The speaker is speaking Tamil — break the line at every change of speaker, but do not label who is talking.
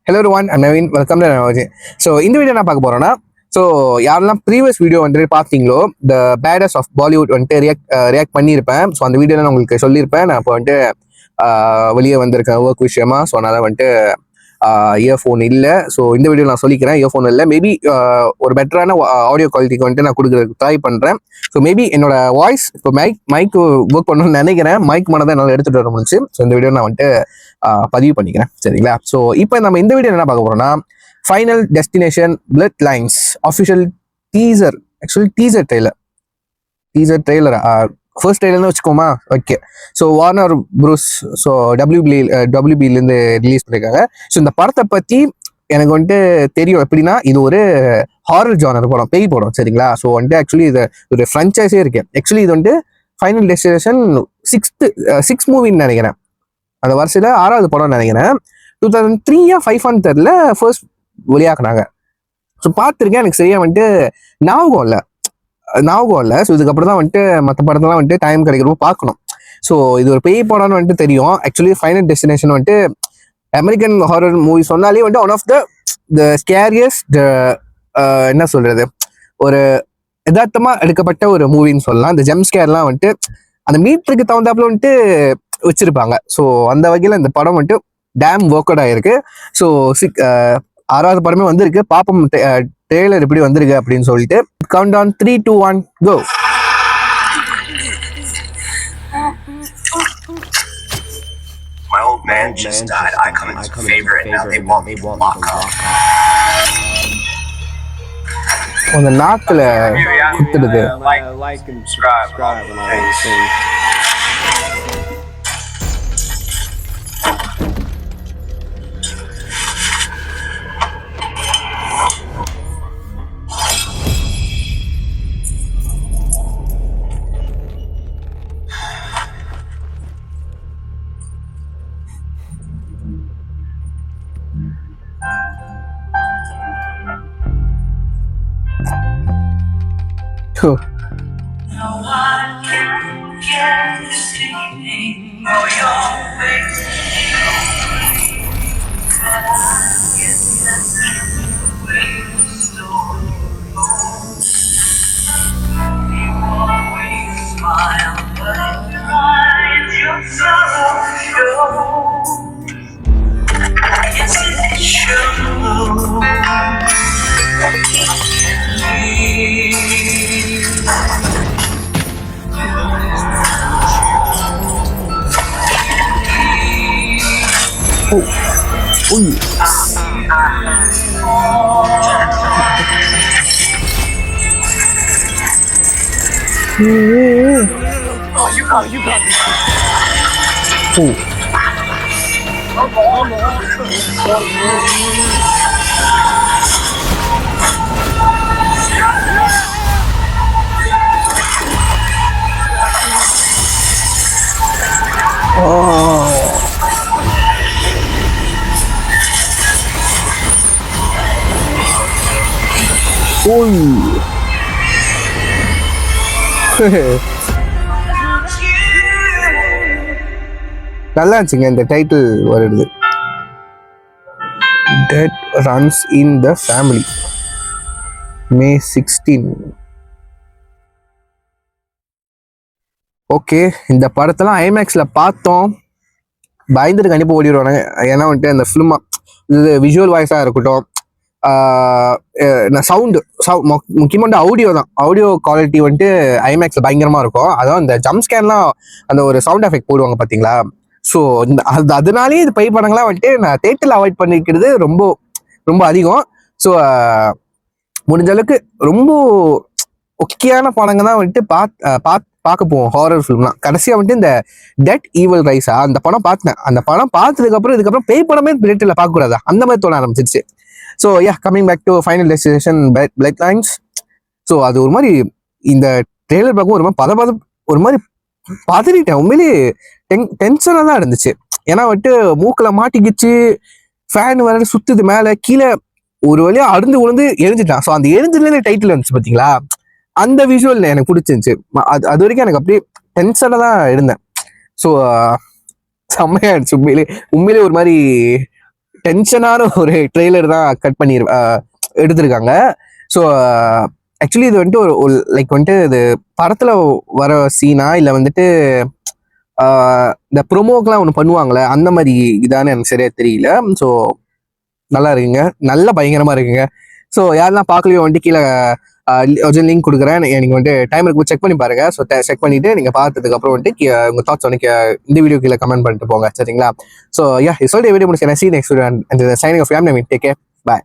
Hello everyone, I'm Naveen. Welcome to Navaji. So இந்த வீடியோ என்ன பார்க்க போறோம்னா, ஸோ யாரெல்லாம் ப்ரீவியஸ் வீடியோ வந்துட்டு பார்த்தீங்களோ த பேடஸ் ஆஃப் பாலிவுட் வந்துட்டு ரியாக்ட் பண்ணியிருப்பேன். ஸோ அந்த வீடியோவில் நான் உங்களுக்கு சொல்லியிருப்பேன். நான் இப்போ வந்துட்டு வெளியே வந்திருக்கேன் ஒர்க் விஷயமா. ஸோ அதனால் வந்துட்டு இயர்ஃபோன் இல்லை. ஸோ இந்த வீடியோ நான் சொல்லிக்கிறேன், இயர்ஃபோன் இல்லை. மேபி ஒரு பெட்டரான ஆடியோ குவாலிட்டிக்கு வந்துட்டு நான் கொடுக்குறதுக்கு ட்ரை பண்ணுறேன். ஸோ மேபி என்னோட வாய்ஸ் இப்போ மைக் ஒர்க் பண்ணணும்னு நினைக்கிறேன். மைக் மட்டும் தான் என்னால் எடுத்துகிட்டு வர முடிஞ்சு. ஸோ இந்த வீடியோ நான் வந்துட்டு பதிவு பண்ணிக்கிறேன், சரிங்களா? ஸோ இப்போ நம்ம இந்த வீடியோ என்ன பார்க்க போறோம்னா, final destination blood lines official teaser. Actually teaser trailer first ட்ரெய்லர்னு வச்சுக்கோமா. Okay, so Warner Bros so டபிள்யூபிலேருந்து ரிலீஸ் பண்ணியிருக்காங்க. ஸோ இந்த படத்தை பற்றி எனக்கு வந்துட்டு தெரியும். எப்படின்னா, இது ஒரு ஹாரர் ஜானர் படம், பேய் படம், சரிங்களா? ஸோ வந்துட்டு ஆக்சுவலி இது ஒரு ஃப்ரான்ச்சைஸே இருக்கு. ஆக்சுவலி இது வந்துட்டு ஃபைனல் டெஸ்டினேஷன் சிக்ஸ் மூவின்னு நினைக்கிறேன். அந்த வருஷத்துல 6வது படம்னு நினைக்கிறேன். 2003 or 2005 தெரியல, ஃபர்ஸ்ட் வெளியாக்குனாங்க. ஸோ பார்த்துருக்கேன், எனக்கு சரியா வந்துட்டு ஞாபகம் இல்லை. ஸோ இதுக்கப்புறம் தான் வந்துட்டு மற்ற படத்தெல்லாம் வந்துட்டு டைம் கிடைக்கிறப்போ பார்க்கணும். ஸோ இது ஒரு பேய் படம்னு வந்துட்டு தெரியும். ஆக்சுவலி ஃபைனல் டெஸ்டினேஷன் வந்துட்டு அமெரிக்கன் ஹாரர் மூவி சொன்னாலே வந்துட்டு ஒன் ஆஃப் த ஸ்கேரியஸ்ட், என்ன சொல்றது, ஒரு யதார்த்தமா எடுக்கப்பட்ட ஒரு மூவின்னு சொல்லலாம். இந்த ஜம்ப் ஸ்கேர்லாம் வந்துட்டு அந்த மீட்டருக்கு தகுந்தாப்புல வந்துட்டு வச்சிருப்பாங்க. ஸோ அந்த வகையில் இந்த படம் வந்துட்டு டேம் ஒர்க் அவுட் ஆயிருக்கு. ஸோ 6வது படமே வந்திருக்கு. பாப்போம் ட்ரெய்லர் எப்படி வந்திருக்கு அப்படின்னு சொல்லிட்டு. Count down 3, 2, 1 go.
My old man just died. I come into favor and now they want me to lock up.
அந்த நாக்கில் குத்துடுது.
Like and subscribe and all these things.
No
one can get this evening or your face. But I guess that's the way the story goes. You always smile, but inside your sorrow shows. Yes, it shows. You got me.
நல்லா இருந்துச்சுங்க இந்த டைட்டில் வருது. Dead runs in the family, May 16. Okay, இந்த படத்தெல்லாம் ஐமேக்ஸ்ல பார்த்தோம். பயந்துட்டு கண்டிப்பாக ஓடிடுவாங்க. ஏன்னா வந்துட்டு அந்த ஃபிலிமா இது விஷுவல் வாய்ஸாக இருக்கட்டும், சவுண்டு முக்கியமாக ஆடியோ குவாலிட்டி வந்துட்டு ஐமேக்ஸ்ல பயங்கரமாக இருக்கும். அதான் இந்த ஜம்ப் ஸ்கேர்லாம் அந்த ஒரு சவுண்ட் எஃபெக்ட் போடுவாங்க பார்த்தீங்களா. ஸோ அதனாலேயே இது பேய் படங்கள்லாம் வந்துட்டு நான் தேட்டரில் அவாய்ட் பண்ணிக்கிறது ரொம்ப ரொம்ப அதிகம். ஸோ முடிஞ்ச அளவுக்கு ரொம்ப முக்கியமான படங்கள் தான் வந்துட்டு பார்க்க போவோம். ஹாரர் ஃபிலிம்லாம் கடைசியாக வந்துட்டு இந்த டெட் ஈவில் ரைஸா அந்த படம் பார்த்தேன். அந்த படம் பார்த்ததுக்கப்புறம் இதுக்கப்புறம் பேய் படமே தேட்டரில் பார்க்கக்கூடாதா அந்த மாதிரி தோண ஆரம்பிச்சிருச்சு. So coming back to Final destination blood lines. So அது ஒரு மாதிரி இந்த ட்ரெய்லர் பார்க்கும் ஒரு மாதிரி பதறிட்டேன். உண்மையிலேயே டென்ஷனாக தான் இருந்துச்சு. ஏன்னா வந்துட்டு மூக்கில் மாட்டிக்கிச்சு, ஃபேன் வேற சுத்துது மேலே கீழே, ஒரு வழியா அருந்து உழுந்து எரிஞ்சிட்டான். ஸோ அந்த எரிஞ்சதுலேருந்து டைட்டில் வந்துச்சு பார்த்தீங்களா, அந்த விஷுவல் எனக்கு பிடிச்சிருந்துச்சு. அது வரைக்கும் எனக்கு அப்படியே டென்ஷனாக தான் இருந்தேன். ஸோ செம்மையாயிடுச்சு. உண்மையிலே ஒரு மாதிரி டென்ஷனான ஒரு ட்ரெய்லர் தான் கட் பண்ணி எடுத்திருக்காங்க. ஸோ ஆக்சுவலி இது வந்துட்டு ஒரு லைக் வந்துட்டு இது படத்துல வர சீனா இல்லை வந்துட்டு இந்த ப்ரொமோக்கெலாம் ஒன்று பண்ணுவாங்களே அந்த மாதிரி இதான்னு எனக்கு சரியா தெரியல. ஸோ நல்லா இருக்குங்க, நல்ல பயங்கரமா இருக்குங்க. ஸோ யாரெல்லாம் பார்க்கலையோ வந்துட்டு கீழே லிங்க் கொடுக்குறேன். நீங்கள் வந்துட்டு டைம் இருக்கு செக் பண்ணி பாருங்க. ஸோ செக் பண்ணிட்டு நீங்கள் பார்த்ததுக்கு அப்புறம் வந்துட்டு உங்கள் தாட்ஸ் வந்து இந்த வீடியோ கீழே கமெண்ட் பண்ணிட்டு போங்க, சரிங்களா? ஸோ யா, சொல்லிட்டு வீடியோ முடிச்சு சீ next video and signing off family. Take care, bye.